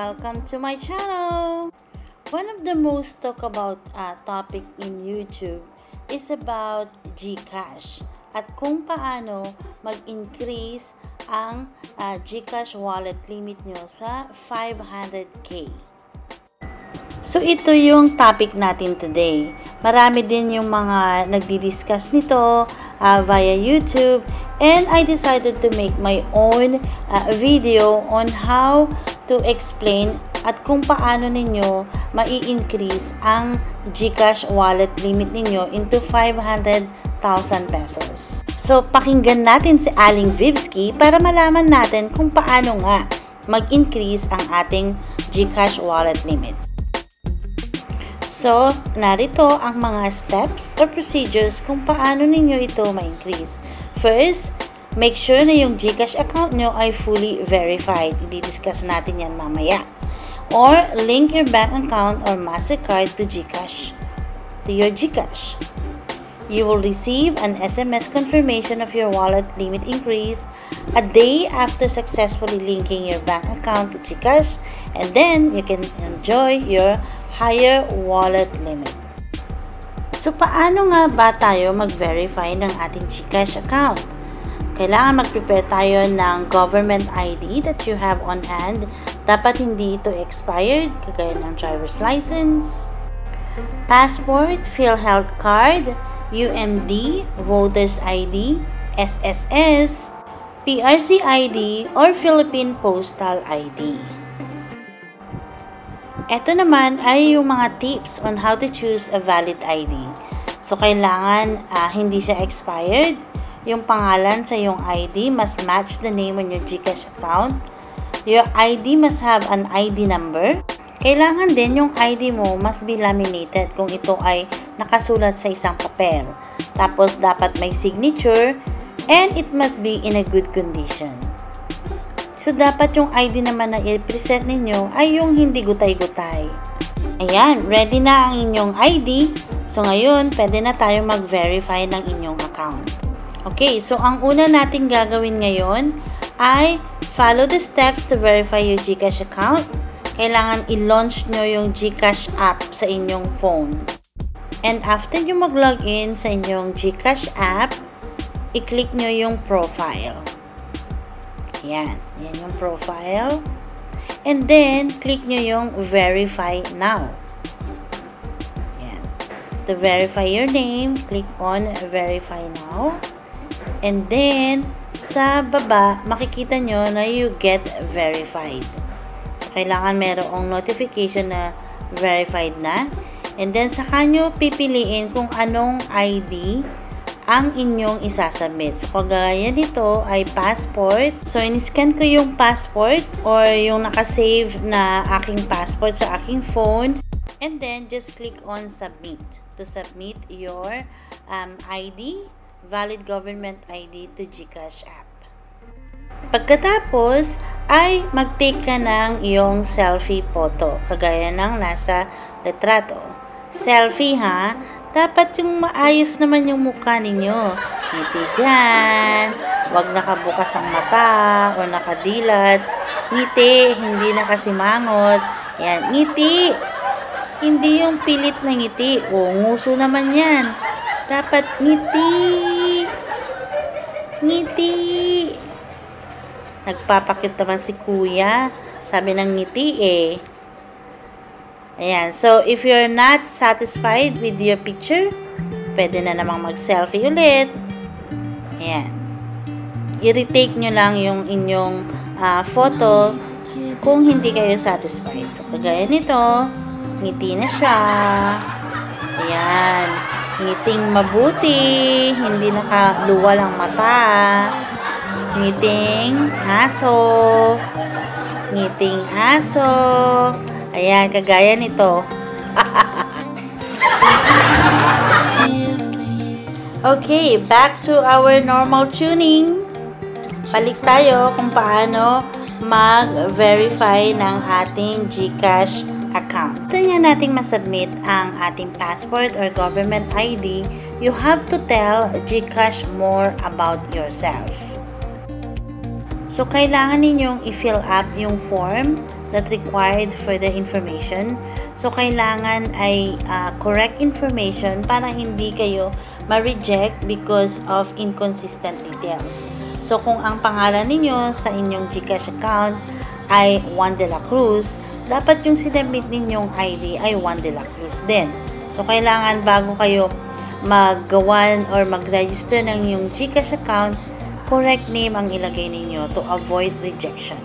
welcome to my channel. One of the most talked about topic in YouTube is about GCash at kung paano mag-increase ang GCash wallet limit nyo sa 500k. So ito yung topic natin today. Marami din yung mga nagdi-discuss nito via YouTube, and I decided to make my own video on how to explain at kung paano ninyo mai-increase ang GCash wallet limit ninyo into 500,000 pesos. So pakinggan natin si Aling Vivski para malaman natin kung paano nga mag-increase ang ating GCash wallet limit. So, narito ang mga steps or procedures kung paano ninyo ito ma-increase. First, make sure na yung GCash account nyo ay fully verified. I-discuss natin yan mamaya. Or, link your bank account or MasterCard to GCash, to your GCash. You will receive an SMS confirmation of your wallet limit increase a day after successfully linking your bank account to GCash, and then you can enjoy your higher wallet limit. So, paano nga ba tayo mag-verify ng ating GCash account? Kailangan mag-prepare tayo ng government ID that you have on hand. Dapat hindi ito expired, kagaya ng driver's license, passport, PhilHealth card, UMD, Voters ID, SSS, PRC ID, or Philippine Postal ID. Ito naman ay yung mga tips on how to choose a valid ID. So, kailangan hindi siya expired. Yung pangalan sa yung ID must match the name on your GCash account. Your ID must have an ID number. Kailangan din yung ID mo must be laminated kung ito ay nakasulat sa isang papel. Tapos, dapat may signature and it must be in a good condition. So, dapat yung ID naman na i-present ninyo ay yung hindi gutay-gutay. Ayan, ready na ang inyong ID. So, ngayon, pwede na tayo mag-verify ng inyong account. Okay, so ang una nating gagawin ngayon ay follow the steps to verify your GCash account. Kailangan i-launch nyo yung GCash app sa inyong phone. And after nyo mag-login sa inyong GCash app, i-click nyo yung profile. Yan. Yan yung profile. And then, click nyo yung verify now. Yan. To verify your name, click on verify now. And then, sa baba, makikita nyo na you get verified. So, kailangan merong notification na verified na. And then, saka nyo pipiliin kung anong ID ang inyong isasubmit. So, kagaya nito ay passport. So, in-scan ko yung passport or yung nakasave na aking passport sa aking phone. And then, just click on submit to submit your ID, valid government ID to GCash app. Pagkatapos, ay mag-take ka ng iyong selfie photo. Kagaya ng nasa litrato. Selfie ha. Dapat yung maayos naman yung mukha ninyo. Ngiti dyan. Huwag nakabukas ang mata o nakadilat. Ngiti, hindi nakasimangot. Yan, ngiti. Hindi yung pilit na ngiti. O, nguso naman yan. Dapat ngiti. Ngiti. Nagpapakyut naman si kuya. Sabi ng ngiti eh. Ayan. So, if you're not satisfied with your picture, pwede na namang mag-selfie ulit. Ayan. I-retake nyo lang yung inyong photo kung hindi kayo satisfied. So, kagaya nito, ngiti na siya. Ayan. Ngiting mabuti. Hindi nakaluwal ang mata. Ngiting aso. Ngiting aso. Ayan, kagaya nito. Okay, back to our normal tuning. Balik tayo kung paano mag-verify ng ating GCash account. Ito nga nating masubmit ang ating passport or government ID, you have to tell GCash more about yourself. So, kailangan ninyong i-fill up yung form that required further information. So, kailangan ay correct information para hindi kayo ma-reject because of inconsistent details. So, kung ang pangalan ninyo sa inyong GCash account ay Juan de la Cruz, dapat yung sinabit ninyong ID ay Juan de la Cruz din. So, kailangan bago kayo maggawan or mag-register ng yung GCash account, correct name ang ilagay ninyo to avoid rejection.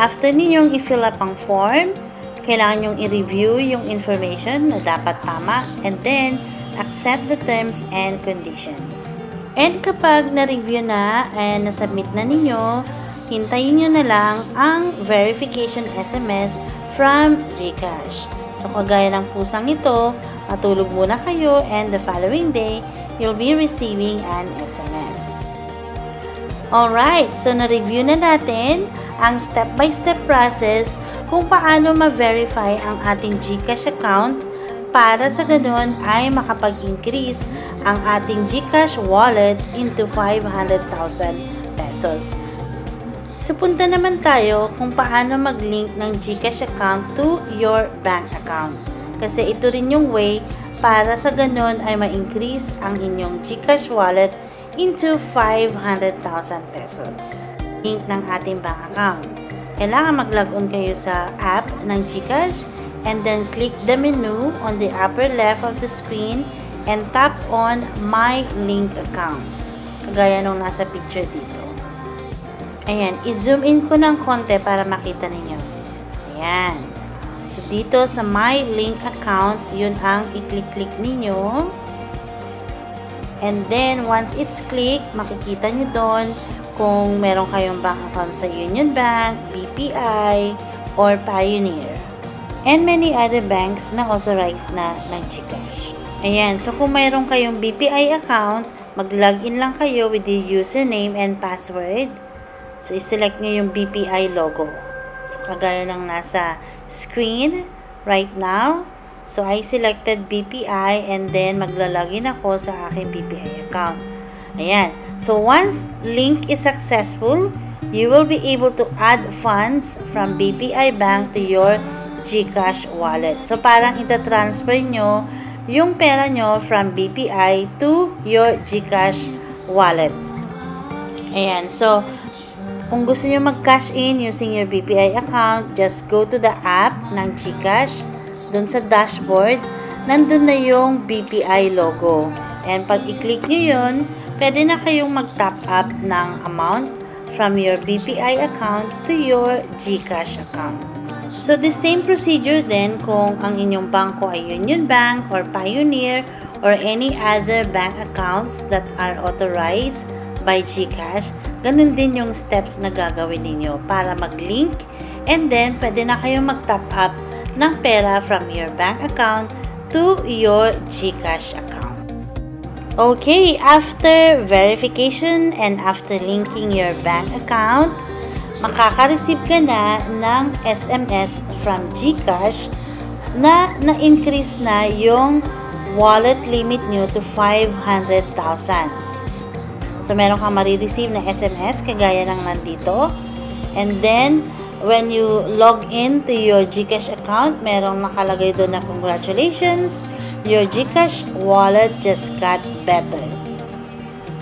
After ninyong i-fill up ang form, kailangan nyong i-review yung information na dapat tama and then accept the terms and conditions. And kapag na-review na and na-submit na ninyo, hintayin nyo na lang ang verification SMS from GCash. So, kagaya ng pusang ito, matulog muna kayo and the following day, you'll be receiving an SMS. Alright, so na-review na natin ang step-by-step process kung paano ma-verify ang ating GCash account para sa ganun ay makapag-increase ang ating GCash wallet into 500,000 pesos. So, punta naman tayo kung paano mag-link ng GCash account to your bank account. Kasi ito rin yung way para sa ganun ay ma-increase ang inyong GCash wallet into 500,000 pesos. Link ng ating bank account. Kailangan mag-log-on kayo sa app ng GCash and then click the menu on the upper left of the screen and tap on My Link Accounts. Kagaya nung nasa picture dito. Ayan, i-zoom in ko ng konti para makita ninyo. Ayan. So, dito sa My Link Account, yun ang i-click-click ninyo. And then, once it's click, makikita nyo doon kung meron kayong bank account sa Union Bank, BPI, or Pioneer. And many other banks na authorized na ng GCash. Ayan, so kung mayroon kayong BPI account, mag-login lang kayo with the username and password. So, i-select nyo yung BPI logo. So, kagaya ng nasa screen right now. So, I selected BPI and then maglalagin ako sa aking BPI account. Ayan. So, once link is successful, you will be able to add funds from BPI Bank to your GCash wallet. So, parang itatransfer nyo yung pera nyo from BPI to your GCash wallet. Ayan. So, kung gusto nyo mag-cash in using your BPI account, just go to the app ng GCash. Doon sa dashboard, nandun na yung BPI logo. And pag i-click nyo yun, pwede na kayong mag-top up ng amount from your BPI account to your GCash account. So, the same procedure din kung ang inyong bangko ay Union Bank or Pioneer or any other bank accounts that are authorized by GCash. Ganun din yung steps na gagawin ninyo para mag-link and then pwede na kayong mag-top up ng pera from your bank account to your GCash account. Okay, after verification and after linking your bank account, makaka-receive ka na ng SMS from GCash na na-increase na yung wallet limit nyo to 500,000. So, meron kang marireceive na SMS kagaya ng nandito. And then, when you log in to your GCash account, merong nakalagay doon na congratulations, your GCash wallet just got better.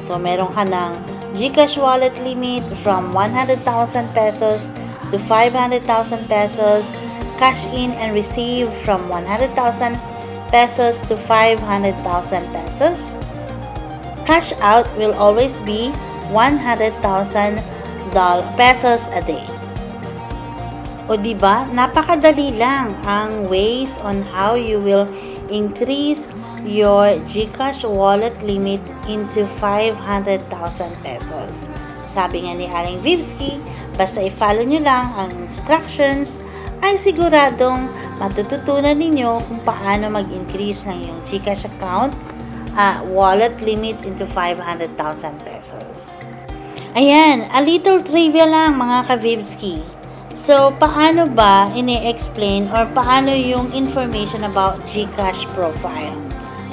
So, meron ka ng GCash wallet limit from 100,000 pesos to 500,000 pesos, cash in and receive from 100,000 pesos to 500,000 pesos. Cash out will always be 100,000 pesos a day. O diba, napakadali lang ang ways on how you will increase your GCash wallet limit into 500,000 pesos. Sabi nga ni Aling Vivski, basta i-follow nyo lang ang instructions, ay siguradong matututunan ninyo kung paano mag-increase ng iyong GCash account wallet limit into 500,000 pesos. Ayan, a little trivia lang mga ka-Vivski. So, paano ba ini-explain or paano yung information about GCash profile?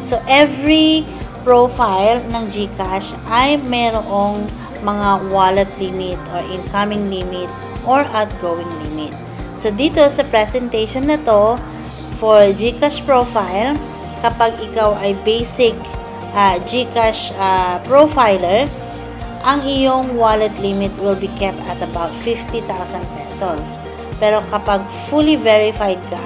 So, every profile ng GCash ay mayroong mga wallet limit or incoming limit or outgoing limit. So, dito sa presentation na to, for GCash profile, kapag ikaw ay basic GCash profiler, ang iyong wallet limit will be kept at about 50,000 pesos. Pero kapag fully verified ka,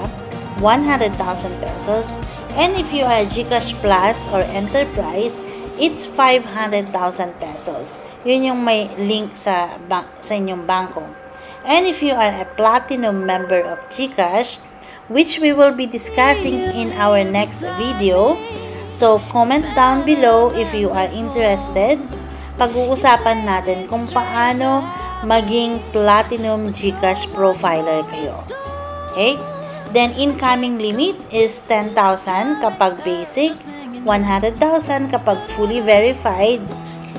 100,000 pesos. And if you are GCash Plus or Enterprise, it's 500,000 pesos. Yun yung may link sa inyong bangko. And if you are a platinum member of GCash, which we will be discussing in our next video, so comment down below if you are interested. Pag-uusapan natin kung paano maging platinum GCash profiler kayo. Okay? Then, incoming limit is 10,000 kapag basic, 100,000 kapag fully verified,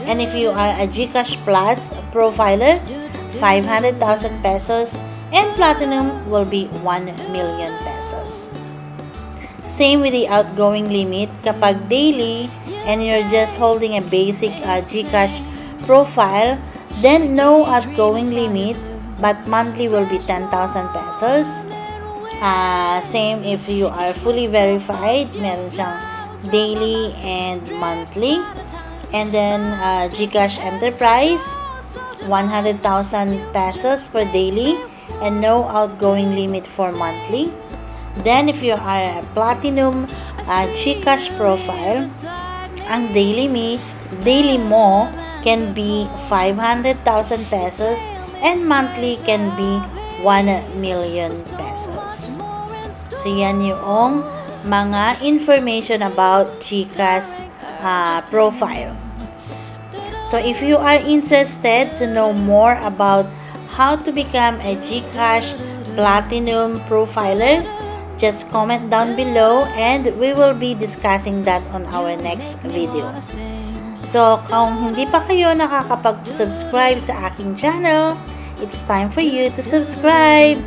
and if you are a GCash Plus profiler, 500,000 pesos, and platinum will be 1 million pesos. Same with the outgoing limit. Kapag daily, and you're just holding a basic GCash profile, then no outgoing limit, but monthly will be 10,000 pesos. Same if you are fully verified, meron siyang daily and monthly. And then GCash Enterprise, 100,000 pesos for daily and no outgoing limit for monthly. Then if you are a platinum GCash profile, ang daily mo can be 500,000 pesos and monthly can be 1 million pesos. So, yan yung mga information about GCash profile. So, if you are interested to know more about how to become a GCash Platinum Profiler, just comment down below and we will be discussing that on our next video. So, kung hindi pa kayo nakakapag-subscribe sa aking channel, it's time for you to subscribe.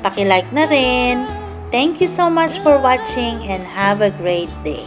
Paki-like na rin. Thank you so much for watching and have a great day.